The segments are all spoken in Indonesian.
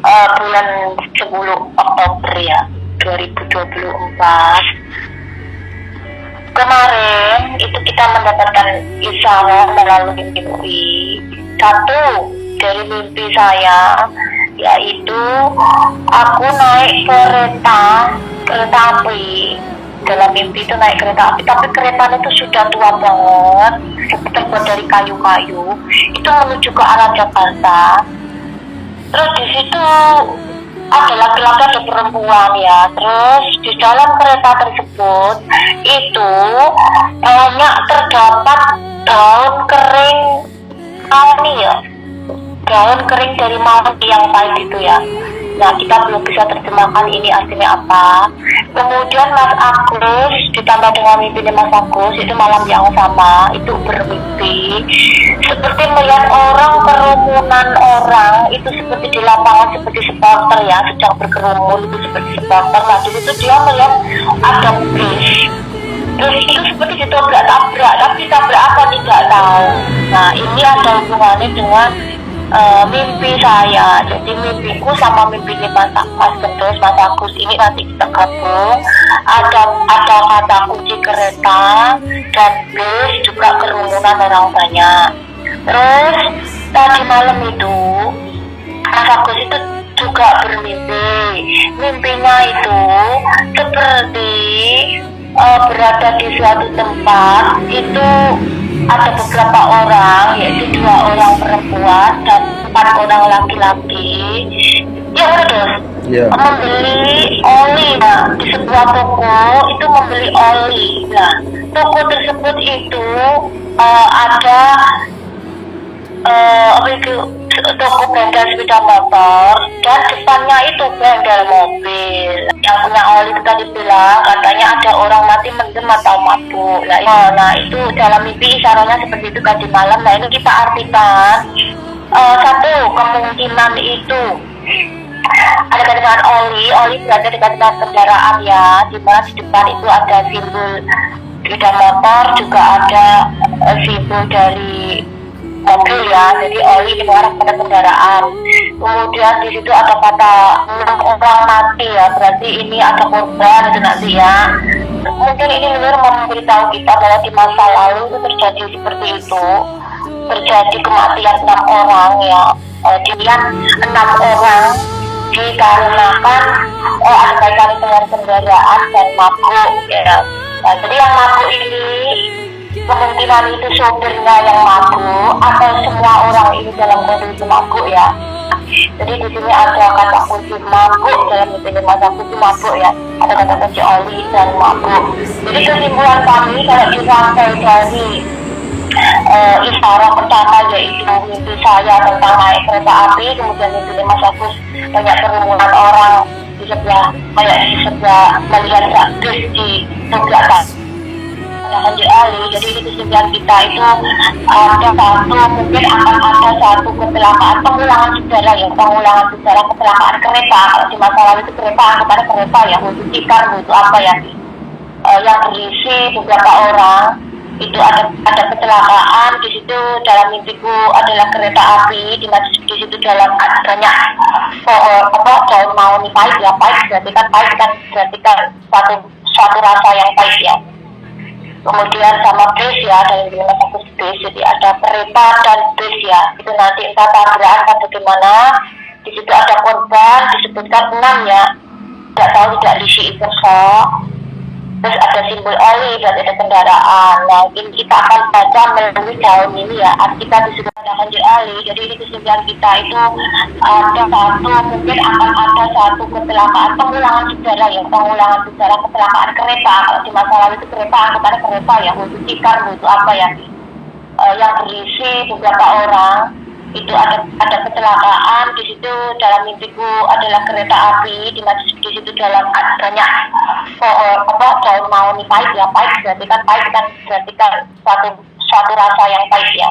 bulan 10 Oktober ya 2024. Kemarin itu kita mendapatkan isyarat melalui mimpi. Satu dari mimpi saya yaitu aku naik kereta api. Dalam mimpi itu naik kereta api, tapi keretanya itu sudah tua banget, terbuat dari kayu-kayu. Itu menuju ke arah Jakarta. Terus di situ ada laki-laki, ada perempuan ya. Terus di dalam kereta tersebut itu banyak terdapat daun kering mawar ya, daun kering dari mawar yang pahit itu ya. Nah, kita belum bisa terjemahkan ini artinya apa. Kemudian Mas Agus ditambah dengan mimpinya Mas Agus itu malam yang sama itu bermimpi seperti melihat kerumunan orang itu seperti di lapangan, seperti supporter ya, sedang berkerumun itu seperti supporter. Nah, di situ dia melihat ada bis. Terus itu seperti ditabrak-tabrak, tapi tabrak apa tidak tahu. Nah, ini ada hubungannya dengan mimpi saya. Jadi mimpiku sama mimpinya Mas Gendus, Mas Agus ini nanti kita gabung. Ada kata kunci kereta dan bis, juga kerumunan orang banyak. Terus tadi malam itu Mas Agus itu juga bermimpi. Mimpinya itu seperti berada di suatu tempat itu ada beberapa orang, yaitu 2 orang perempuan dan 4 orang laki-laki. Ya udah membeli oli. Nah, di sebuah toko itu membeli oli. Nah, toko tersebut itu ada toko bengkel sepeda motor dan depannya itu bengkel mobil. Yang punya oli itu tadi bilang katanya ada orang mati mendem atau mabuk. Nah itu dalam mimpi isyaratnya seperti itu tadi malam. Nah ini kita artikan satu kemungkinan itu ada dengan oli berada dekat dengan kendaraan ya, di mana di depan itu ada simbol sepeda motor, juga ada simbol dari mobil ya, jadi oli mengarah pada kendaraan. Kemudian di situ ada kata 6 orang mati ya, berarti ini ada korban itu nanti ya. Mungkin ini benar memberitahu kita bahwa di masa lalu itu terjadi seperti itu, terjadi kematian 6 orang ya. Dilihat 6 orang dikarenakan ada kaitannya dengan kendaraan dan mabuk ya. Nah, jadi yang mabuk ini kemungkinan itu sopirnya yang mabuk atau semua orang ini dalam kondisi mabuk ya. Jadi di sini ada kata kunci mabuk dalam mimpi Mas Agus itu mabuk ya. Ada kata kunci oli dan mabuk. Jadi kesimpulan kami kalau dirangkai dari isyarat pertama yaitu mimpi saya tentang naik kereta api, kemudian mimpi Mas Agus banyak kerumunan orang di sebelah melihat bis di sebelah Haji Ali. Jadi ini kesimpulan kita itu mungkin akan ada satu kecelakaan pengulangan sejarah ya, kecelakaan kereta. Kalau di masa lalu itu kereta angkutannya kereta ya, untuk tikar itu apa ya, yang berisi beberapa orang itu ada kecelakaan. Di situ dalam mimpiku adalah kereta api, di situ dalam banyak daun mahoni pahit ya, berarti kan suatu rasa yang pahit ya. Kemudian sama bis ya, dari Mas Agus bis, jadi ada kereta dan bis ya. Itu nanti entah tabrakan atau bagaimana. Di situ ada korban, disebutkan 6 ya. Tidak tahu, tidak diisi info. Terus ada simbol oli, berarti ada kendaraan. Nah, ini kita akan baca melalui daun ini ya. Kita disebut ada Haji Ali. Jadi ini kesimpulan kita itu ada mungkin akan ada satu kecelakaan pengulangan sejarah ya, kecelakaan kereta. Kalau di masa lalu itu kereta angkutannya kereta ya, untuk tikar itu apa ya, yang berisi beberapa orang. Itu ada kecelakaan. Di situ dalam mimpiku adalah kereta api, di situ dalam banyak daun mahoni pahit ya, berarti kan suatu rasa yang pahit ya.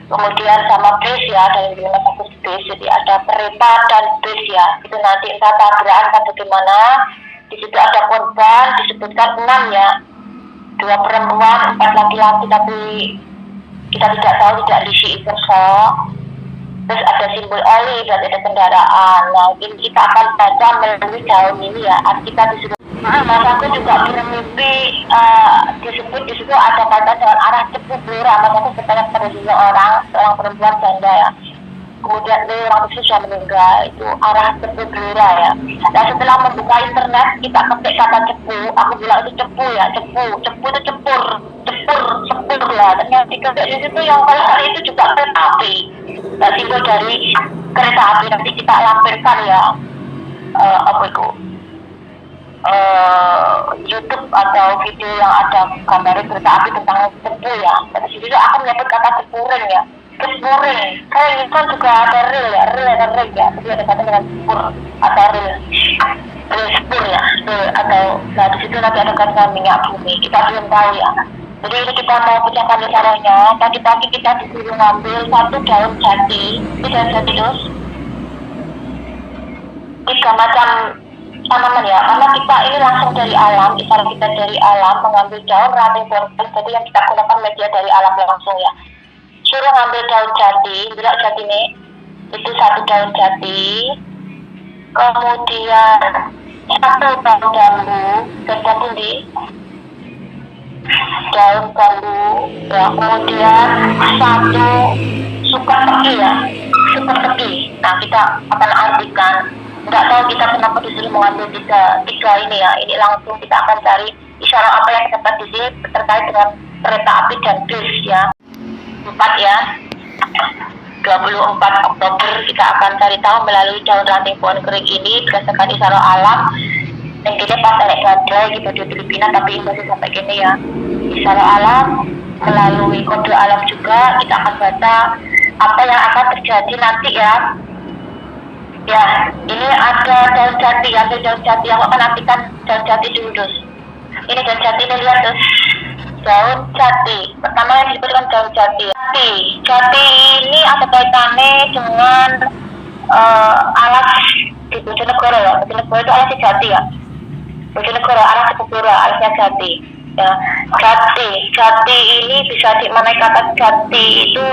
Kemudian sama bis ya, dari Mas Agus bis, jadi ada kereta dan bis ya. Itu nanti entah tabrakan atau bagaimana. Di situ ada korban, disebutkan 6 ya, 2 perempuan, 4 laki-laki, tapi kita tidak tahu, tidak diisi info. Terus ada simbol oli, berarti ada kendaraan. Nah, ini kita akan baca melalui daun ini ya. Kita disuruh. Mas aku juga bermimpi disebut di situ ada kata dengan arah cepu blura. Mas aku bertanya pada seorang perempuan janda ya. Kemudian orang itu sudah meninggal, itu arah cepu blura ya. Nah setelah membuka internet kita ketik kata cepu, aku bilang itu cepu ya, cepu itu cepur lah. Ternyata di situ yang kalau hari itu juga kereta api, nah, simbol dari kereta api. Nanti kita lampirkan ya apa itu YouTube atau video yang ada gambar kereta api tentang cepu ya. Dari situ aku menyebut kata cepuring ya. Cepuring, kayak itu kan juga ada rel ya, jadi ada kata dengan cepur atau rel spur ya, atau nah di situ nanti ada kata minyak bumi, kita belum tahu ya. Jadi ini kita mau pecahkan caranya. Tadi pagi kita disuruh ngambil satu daun jati, ini daun jati terus 3 macam tanaman ya, karena kita ini langsung dari alam, misalnya kita dari alam mengambil daun ranting pohon, jadi yang kita gunakan media dari alam langsung ya. Suruh ngambil daun jati, bilang jati nih, itu 1 daun jati, kemudian 1 daun bambu, daun bambu, ya, kemudian 1 sukat teki ya, sukat teki. Nah kita akan artikan, nggak tahu kita kenapa disuruh mengambil tiga ini ya, ini langsung kita akan cari isyarat apa yang terdapat di sini terkait dengan kereta api dan bis ya. 4 ya, 24 Oktober kita akan cari tahu melalui daun ranting pohon kering ini berdasarkan isyarat alam. Dan kita pas naik badai gitu di Filipina, tapi masih sampai gini ya, isyarat alam melalui kode alam juga kita akan baca apa yang akan terjadi nanti ya. Ya, ini ada daun jati, ambil daun jati yang akan artikan daun jati dulu terus. Ini daun jati ini lihat terus. Daun jati, pertama yang disebutkan daun jati. Jati ini ada kaitannya dengan alat di Bojonegoro ya. Bojonegoro itu alatnya jati ya. Bojonegoro alat sepura, alatnya jati. Ya, jati ini bisa dimaknai kata jati itu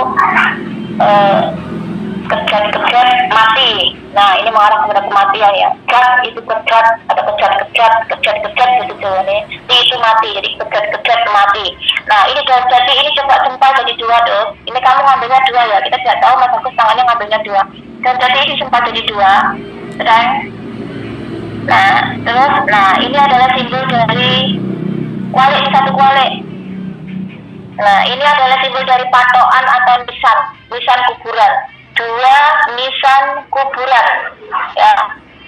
kejat mati. Nah ini mengarah kepada kematian ya. Gat itu kejat, ada kejat gitu jawabannya. Itu mati, jadi kejat mati. Nah ini daun jati ini coba sumpah jadi 2 dong. Ini kamu ngambilnya 2 ya. Kita tidak tahu Mas Agus tangannya ngambilnya 2. Daun jati ini sumpah jadi 2. Terus, nah ini adalah simbol dari kualik, ini 1 kualik. Nah ini adalah simbol dari patokan atau nisan kuburan. 2 nisan kuburan ya,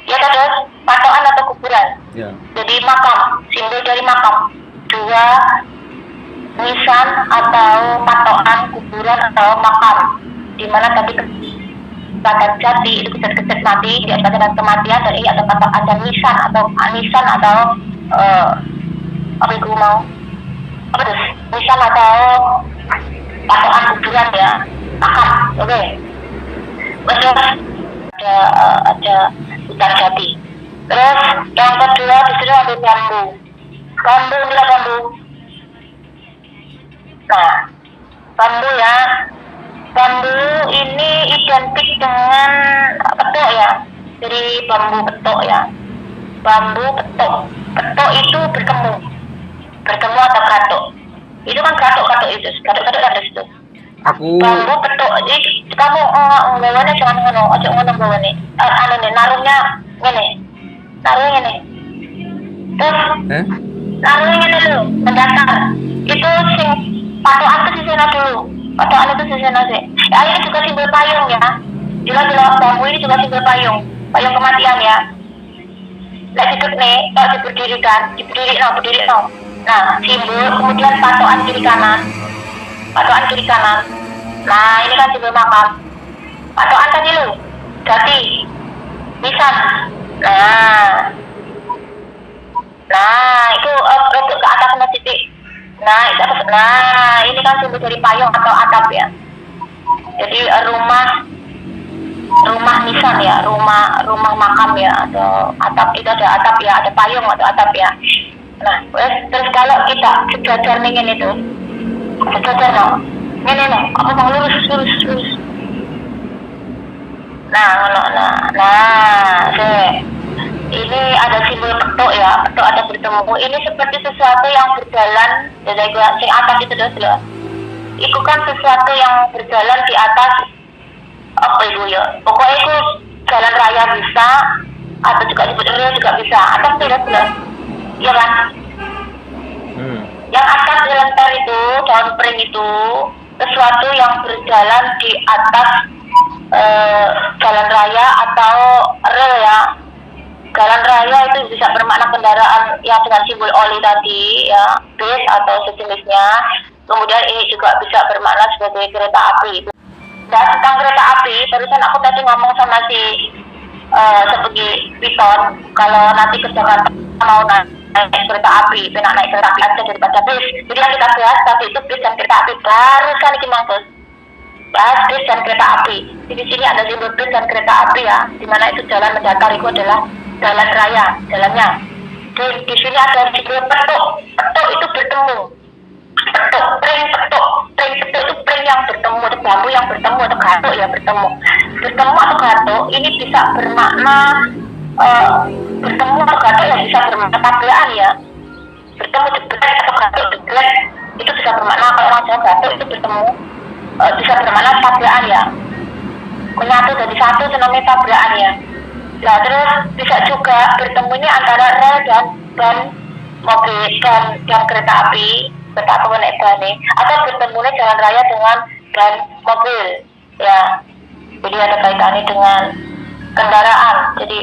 ya terus patokan atau kuburan ya. Jadi makam, simbol dari makam. 2 nisan atau patokan kuburan atau makam, dimana tadi kata jati itu kejat mati diartikan dengan kematian, dan ini ada kata ada nisan atau apa itu mau apa terus nisan atau patokan kuburan ya, makam. Oke. Ada hutan jati. Terus yang kedua disuruh ambil bambu. Bila bambu. Nah, bambu ya. Bambu ini identik dengan petok ya. Jadi bambu petok ya. Bambu petok. Petok itu bertemu atau gatok. Itu kan gatok itu. Gatok ada di situ. Bambu petok, jadi kamu nggawane jangan ngono, aja ngono nggawane. Anu nih, narungnya ngene. Terus narungnya ngene dulu, mendatar. Itu sing patokan itu sisena dulu. Patokan itu sisena sih. Ya ini juga simbol payung ya. Jelas bambu ini juga simbol payung kematian ya. Lek hidup nih, kalau berdiri no. Nah, simbol kemudian patokan kiri kanan. Nah ini kan simbol makam. Patokan tadi lu jati nisan. Nah itu untuk ke atas titik. Nah itu atas. Nah ini kan simbol dari payung atau atap ya. Jadi rumah nisan ya, rumah makam ya, atau atap. Itu ada atap ya, ada payung atau atap ya. Nah terus kalau kita sejajar nih itu sejajar no. Ini aku mau lurus. Ini ada simbol petuk ya, petuk ada bertemu. Ini seperti sesuatu yang berjalan dari sing atas itu loh. Itu kan sesuatu yang berjalan di atas apa itu ya? Pokoknya itu jalan raya bisa, atau juga disebut rel juga bisa. Atas tidak jelas, iya kan? Yang atas jalan tol itu, jalan pring itu sesuatu yang berjalan di atas jalan raya atau rel ya. Jalan raya itu bisa bermakna kendaraan yang dengan simbol oli tadi ya, bis atau sejenisnya. Kemudian ini juga bisa bermakna sebagai kereta api. Dan tentang kereta api, barusan aku tadi ngomong sama si sebagai piton, kalau nanti ke Jakarta mau naik kereta api, benar naik kereta api aja daripada bis. Jadi yang kita bahas tadi itu bis dan kereta api. Barusan ini maksud bahas bis dan kereta api. Di sini ada simbol bis dan kereta api ya, dimana itu jalan mendatar itu adalah jalan raya, jalannya. Di sini ada simbol petuk. Petuk itu bertemu. Petuk, pring petuk itu pring yang bertemu, atau bambu yang bertemu, atau gatuk yang bertemu. Bertemu atau gatuk ini bisa bermakna bertemu atau gatuk yang bisa bermakna tabrakan ya. Bertemu jeblek atau gatuk jeblek itu bisa bermakna kalau orang Jawa gatuk itu bertemu bisa bermakna tabrakan ya. Menyatu jadi satu itu namanya tabrakan ya. Nah terus bisa juga bertemunya antara rel dan ban mobil dan kereta api, kereta api naik ban, atau bertemunya jalan raya dengan ban mobil ya. Jadi ada kaitannya dengan kendaraan. Jadi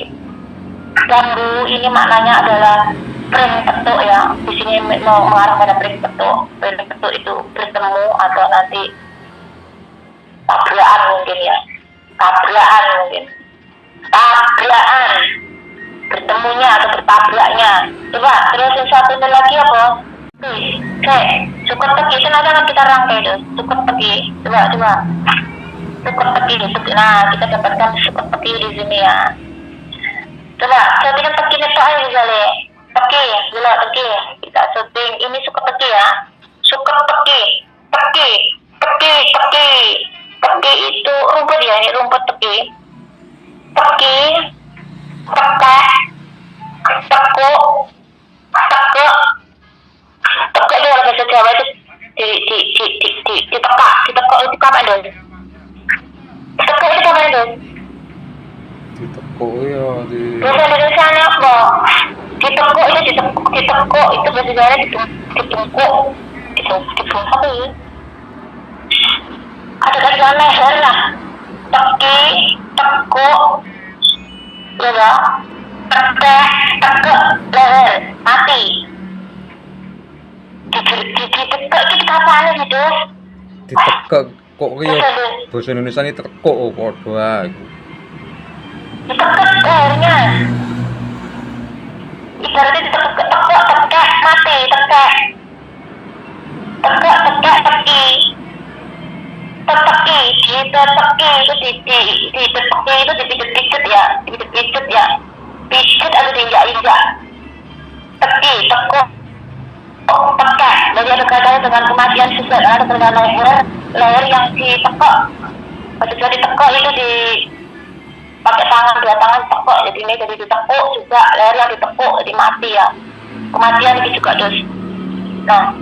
bambu ini maknanya adalah pring petuk ya. Di sini mau mengarah pada pring petuk. Pring petuk itu bertemu atau nanti tabrakan mungkin ya. Tabrakan mungkin. Tabrakan, bertemunya atau bertabraknya. Coba terus yang satunya lagi apa? Cukup teki itu nanti akan kita rangkai tuh. Cukup teki, coba. Cukup teki. Nah kita dapatkan cukup teki di sini ya. Coba syutingan teki itu aja misalnya. Teki, gila teki. Kita syuting ini cukup teki ya. Cukup teki. Teki itu rumput ya, ini rumput teki. Teki, tekek, tekuk, tekuk itu kalau bahasa Jawa itu ditekak itu kapan dong? Tekuk itu kapan dong? Ditekuk ya di. Bahasa Indonesia apa? Ditekuk itu bahasa Jawa dibungkuk apa ya? Ada kata leher lah. Teki, tekuk, ya, tekuk, leher, mati. Ditekuk itu kapan gitu? Ditekuk kok ya bahasa Indonesia ini tekuk podo ae. Ditekuk lehernya. Ibaratnya ditekuk, tekuk, mati, tekuk, teki. Teki itu dipijit-pijit ya, pijit atau diinjak-injak. Teki, tekuk, tekek. Jadi ada kaitannya dengan kematian juga, ada dengan leher yang ditekuk. Ketika ditekuk itu pakai tangan, dua tangan tekuk, jadi ini jadi ditekuk juga, leher yang ditekuk jadi mati ya. Kematian itu juga terus. Nah,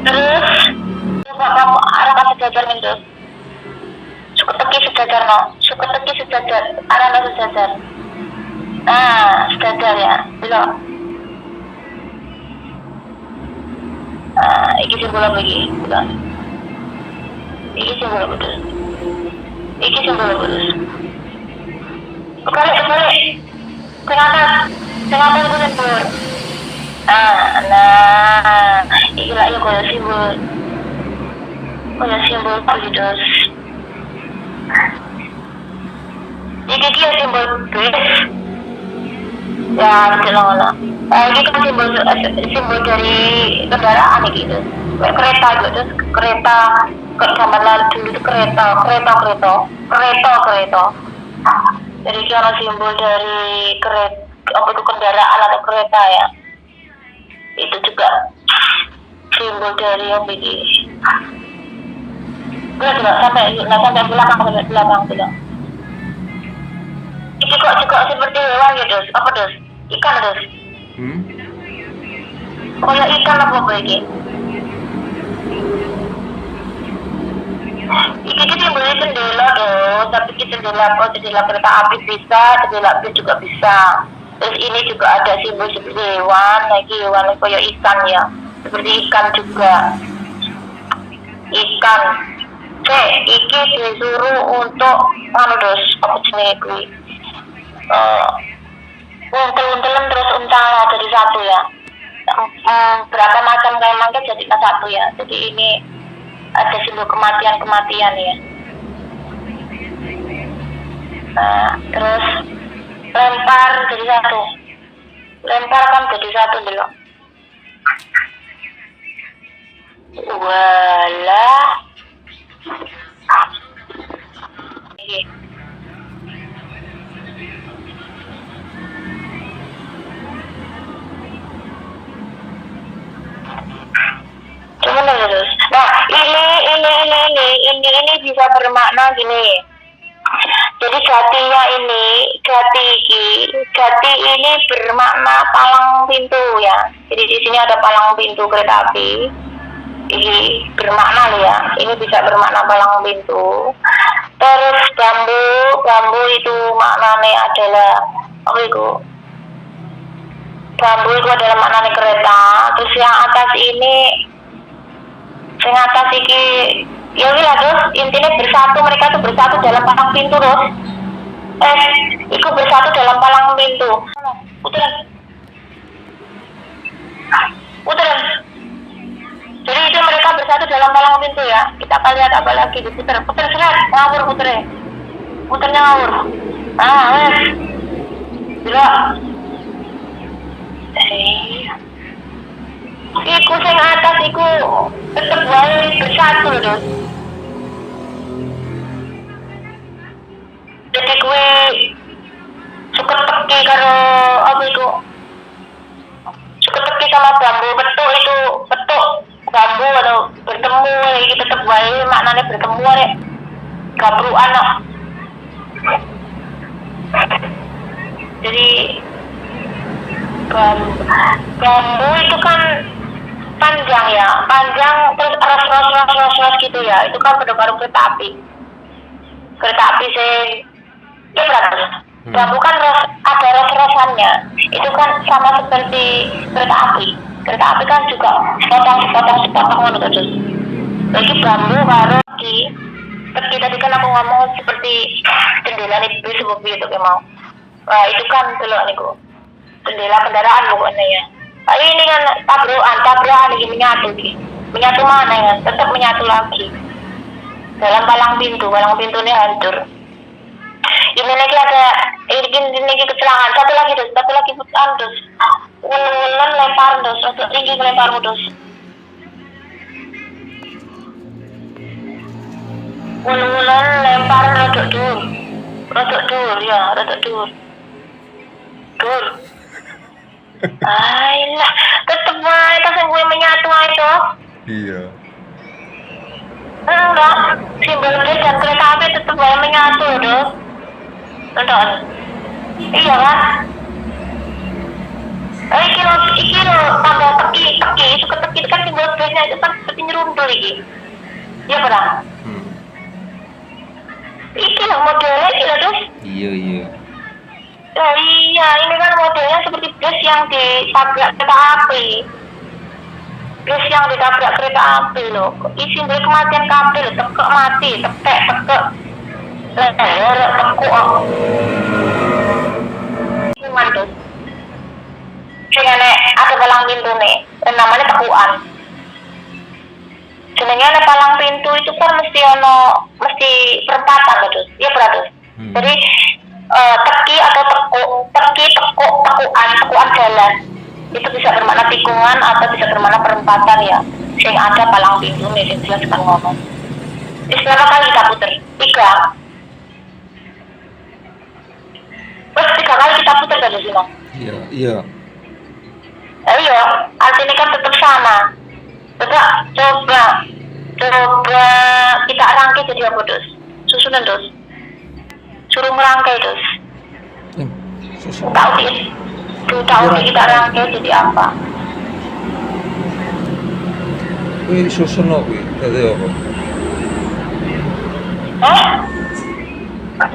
terus coba kamu arahkan sejajar itu. Suku teki sejajar arahkan sejajar. Nah, sejajar ya, belum. Iki simbol apa iki? Iki simbol apa terus? Kebalik. Kenapa itu simbol? Nah, iki lah ya kaya simbol. Kaya simbol terus. Iki dia simbol bis. Ya, betul. Ini kan simbol dari kendaraan gitu. Kereta gitu, kereta zaman lalu dulu itu kereta. Jadi kalau simbol dari kendaraan atau kereta ya. Itu juga simbol dari yang begini. Nggak sampai belakang. Iki juga seperti hewan ya dos. Apa dos? Ikan dos. Kayak ikan apa iki? Iki timbulnya jendela dos, tapi jendela kereta api bisa, jendela bis juga bisa. Terus ini juga ada simbol seperti hewan, lagi hewan kayak ikan ya, seperti ikan juga. Ikan. Iki disuruh untuk dos, apa jenis gue? Untel-untelan terus untala jadi satu ya. Berapa macam kayak mangga jadi satu ya. Jadi ini ada simbol kematian ya. Nah, terus lempar jadi satu. Lempar kan jadi satu dulu. Walah. Cuman terus. Nah, ini bisa bermakna gini. Jadi jati ini bermakna palang pintu ya. Jadi di sini ada palang pintu kereta api. Ini bermakna ya. Ini bisa bermakna palang pintu. Terus bambu itu maknanya adalah apa itu? Bambu itu adalah maknanya kereta. Terus yang atas ini ya udah terus intinya bersatu, mereka tuh bersatu dalam palang pintu terus. Ikut bersatu dalam palang pintu. Puteran. Jadi itu mereka bersatu dalam palang pintu ya. Kita akan lihat apa lagi diputer. Puter seret, ngawur puternya. Puternya ngawur. Gila. Iku sing atas iku tetep wae bersatu lho, Dos. Jadi gue suka teki karo apa itu? Suka teki sama bambu betuk bambu atau bertemu iki tetep wae maknanya bertemu rek. Gabrukan kok. Jadi bambu itu kan panjang terus ros gitu ya. Itu kan baru kereta api sih ya berarti bambu kan ada ros-rosannya. Itu kan sama seperti kereta api kan juga sepotong terus. Jadi bambu baru tadi kan aku ngomong seperti jendela nih bis mobil itu mau. Nah itu kan delok niku jendela kendaraan pokoknya ya. Ini kan tabrakan ini menyatu mana ya, tetap menyatu lagi dalam palang pintunya hancur. Ini lagi ada ini kecelakaan, satu lagi putar terus ulen lempar terus untuk tinggi lempar terus ulen lempar rodok dur ya dur. Ayolah, tetep wae tas gue menyatu itu. Iya. Enggak, simbol bis dan kereta api tetep wae menyatu, Dos. Tonton. Iya kan? Iki lo tambah teki, suka teki kan simbol bisnya itu kan seperti nyerundul iki. Iya berang. Iki lo modelnya iki lo, Dos. Iya. Oh iya, ini kan modelnya seperti bus yang ditabrak kereta api. Bus yang ditabrak kereta api loh. Isi dari kematian kabel, tekek mati, tekek. Tekuk. Cuman tuh. Ada palang pintu nih, dan namanya tekuan. Sebenarnya ada palang pintu itu kan mesti perempatan betul. Iya betul. Jadi teki atau tekuan jalan itu bisa bermakna tikungan atau bisa bermakna perempatan ya. Yang ada palang pintu nih, yang jelas kan ngomong. Berapa kali kita puter? 3. Terus 3 kali kita puter dari sini. Iya. Iya, artinya kan tetap sama. Coba kita rangkai jadi apa, Dos? Susunan, Dos. Suruh merangkai, Dos. Susun. Tahu kita rangkai jadi apa? Kuwi susun kok kuwi. Dadi apa?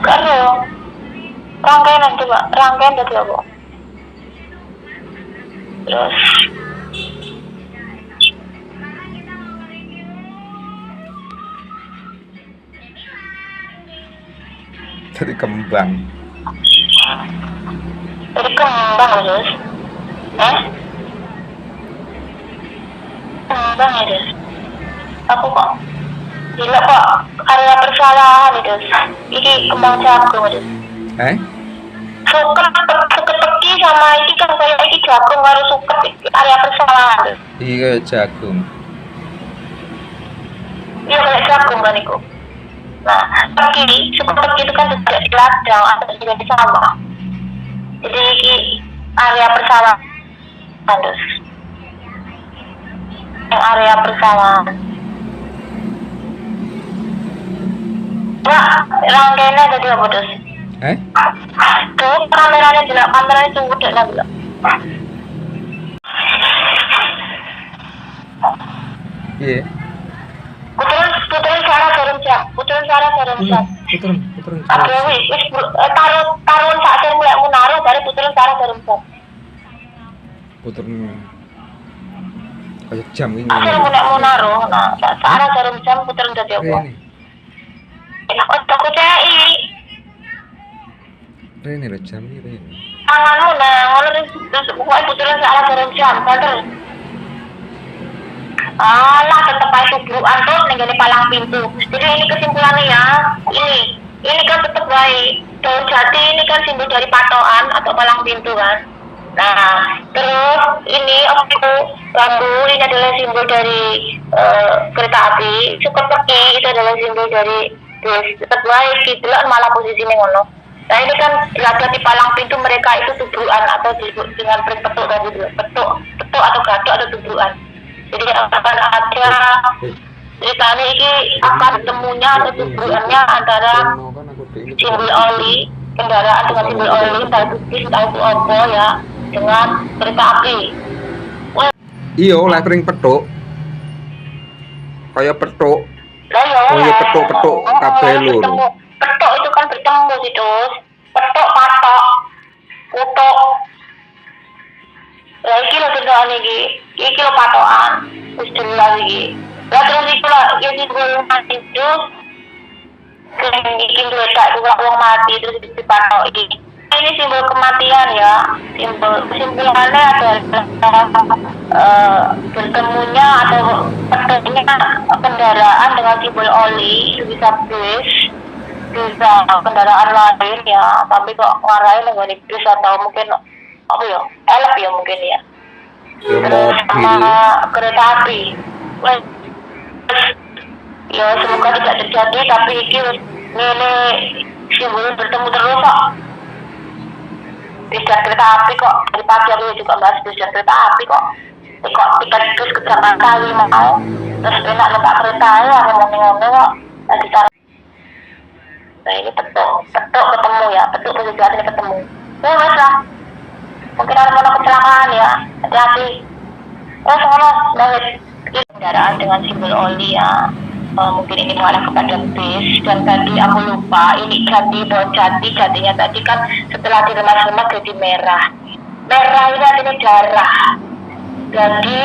Karo rangkaian coba, rangkaian jadi apa? Terus Dari kembang. dari kembang terus, kembang ya terus. Aku kok gila kok area persalahan itu. Ini kembang jagung terus. Suket peki sama ini kan kayak ini jagung harus suket area persalahan. Iya jagung. Iya kayak jagung kan itu. Nah, suket peki itu kan juga di ladang atau juga di sawah. Jadi ini area persawahan terus. Yang area persawahan. Nah, rangkaiannya tadi apa terus? Tuh kameranya jelas, kameranya tunggu deh lagi lah. Iya. Puterin cara jarum jam. Puterin. Oke, wis taruh saat yang mulai menaruh dari puterin cara jarum jam. Puterin. Kayak jam ini. Asal mulai menaruh, nah cara jarum jam puterin jadi apa? Oh, toko CI. Ini lho jam ini. Tanganmu nah, ngono terus pokoknya puterin cara jarum jam, bener. Alah, tetep aja tubrukan tuh nenggene palang pintu. Jadi ini kesimpulannya ya, ini kan tetep baik. Daun jati ini kan simbol dari patokan atau palang pintu kan. Nah, terus ini bambu ini adalah simbol dari kereta api. Suket peki itu adalah simbol dari bus. Tetep baik, didelok malah posisinya ngono. Nah ini kan laga di palang pintu mereka itu tubrukan atau disebut dengan petuk tadi dulu. Petuk atau gatuk atau tubrukan. Jadi akan ada ceritanya ini akan bertemunya atau tubrukannya antara simbol oli kendaraan dengan simbol oli entah itu bis entah itu apa ya dengan kereta api. Iya, oleh ring petuk. Kayak petuk. Oh iya petuk kabeh lur. Petuk itu kan bertemu sih terus. Petuk patok. Utuk. Ya iki lho tentuan iki lho patokan. Wis jelas iki. Lah terus iku lah ya di golong mati terus. Iki geletak juga wong mati terus dipatok iki. Ini simbol kematian ya. Simbolannya adalah bertemunya atau petuknya kendaraan dengan simbol oli. Itu bisa bus, bisa kendaraan lain ya, tapi kok ngarahin dengan bus atau mungkin apa ya, elep ya mungkin ya. Terus sama kereta api. Ya semoga tidak terjadi, tapi ini simbolnya bertemu terus kok. Bis dan kereta api kok, dari pagi aku juga bahas bis dan kereta api kok. Kok tiket bus kejaman kali mau, terus enak letak kereta ya, ngomong-ngomong kok. Lagi cara. Nah ini petuk ketemu ya, petuk berjalan ini ketemu. Ya mas lah. Mungkin ada mana kecelakaan ya, hati-hati. Soalnya banget kendaraan dengan simbol oli ya. Mungkin ini mengarah kepada bis. Dan tadi aku lupa, ini ganti daun jati, gantinya tadi kan setelah diremas-remas jadi merah. Merah ini artinya darah. Jadi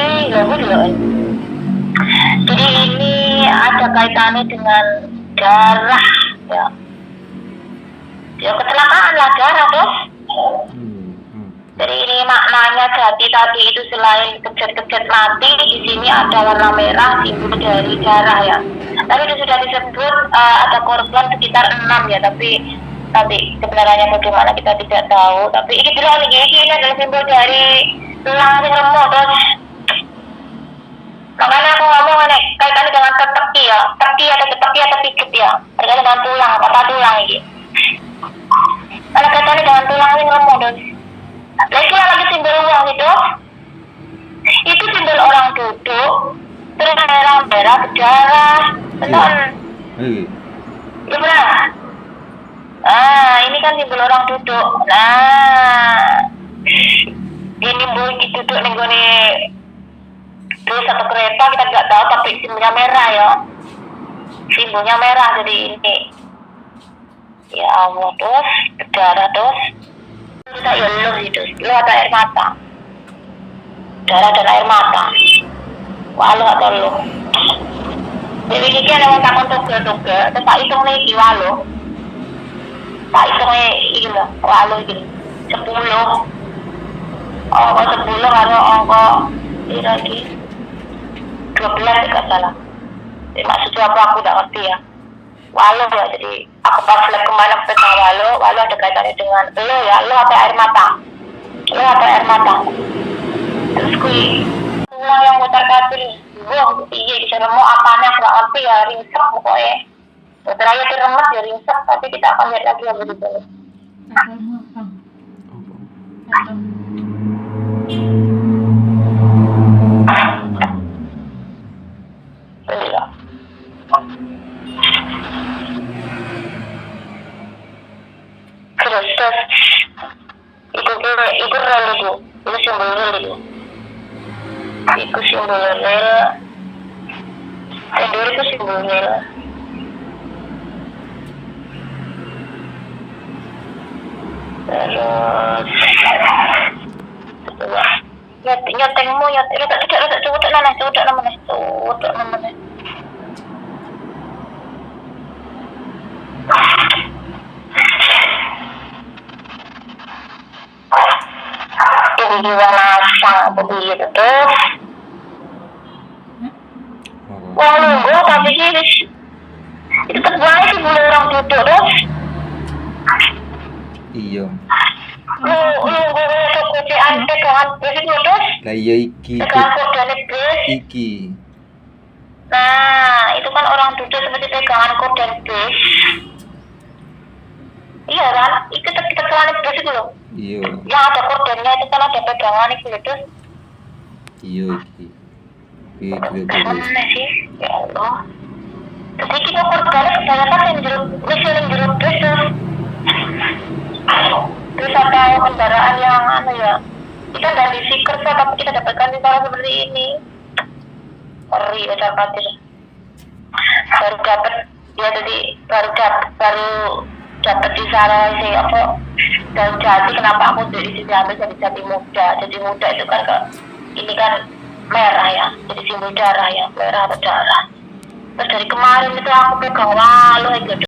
ini ada kaitannya dengan darah ya. Ya kecelakaan lah darah terus. Jadi ini maknanya jati tadi itu selain kejat-kejat mati, di sini ada warna merah simbol dari darah ya. Tadi itu sudah disebut ada korban sekitar 6 ya, tapi kebenarannya bagaimana kita tidak tahu. Tapi ini bilang ini adalah simbol dari tulang yang remuk terus. Makanya aku ngomong nih kaitannya dengan teki ya, teki atau piket ya, terkait dengan tulang, kata tulang ini. Karena kaitannya dengan tulang yang remuk terus. Nah itu lagi simbol uang itu simbol orang duduk terus merah berdarah betul ya benar. Ini kan simbol orang duduk. Nah apa kita nggak tahu, tapi simbolnya merah ya. Simbolnya merah, jadi ini. Ya Allah, terus berdarah terus. Kita ya lu itu, lu ada air mata. Darah dan air mata. Walu atau lu. Jadi ini kan yang takut tuga-tuga, terus tak hitung nih walu. Tak hitung ini lah, walu ini 10. Angka 10 karo angka ini lagi 12 tidak salah. Jadi maksudnya apa aku tidak ngerti ya. Walu ya, jadi aku pas lihat kemana tentang walu ada kaitannya dengan lo ya, lo apa air mata. Lo apa air mata. Terus kui semua yang mutar katil, iya bisa nemu apanya aku nggak ngerti ya, ringsek pokoknya. Terakhir diremet ya ringsek, tapi kita akan lihat lagi yang begitu. Terus itu rel itu simbol rel itu. Itu simbol rel. Sendiri itu simbol rel. Terus nyotengmu tidak cudek namanya. Jadi gimana sang begitu terus. Wah lu tapi sih itu kebuannya sih boleh orang duduk terus. Iya. Lu kekucian pegangan bus itu terus. Lah iya iki. Pegangan kodane bus. Iki. Nah, itu kan orang duduk seperti pegangan kodan bus. Iya kan? Itu pegangan bus itu loh. Iya. Yang ada kodannya itu kan ada pegangan itu terus. Iya iki. Iki Mana sih? Ya Allah. Jadi kita kodannya kebanyakan yang jeruk bus tuh. Terus ada kendaraan yang kita dari stiker tapi kita dapatkan di cara seperti ini. Ngeri ya khawatir. Baru dapat ya, jadi baru dapat di sana sih apa dan jati kenapa aku jadi diambil jadi jati muda. Jadi muda itu kan ini kan merah ya, jadi simbol darah ya, merah berdarah. Terus dari kemarin itu aku pegang walu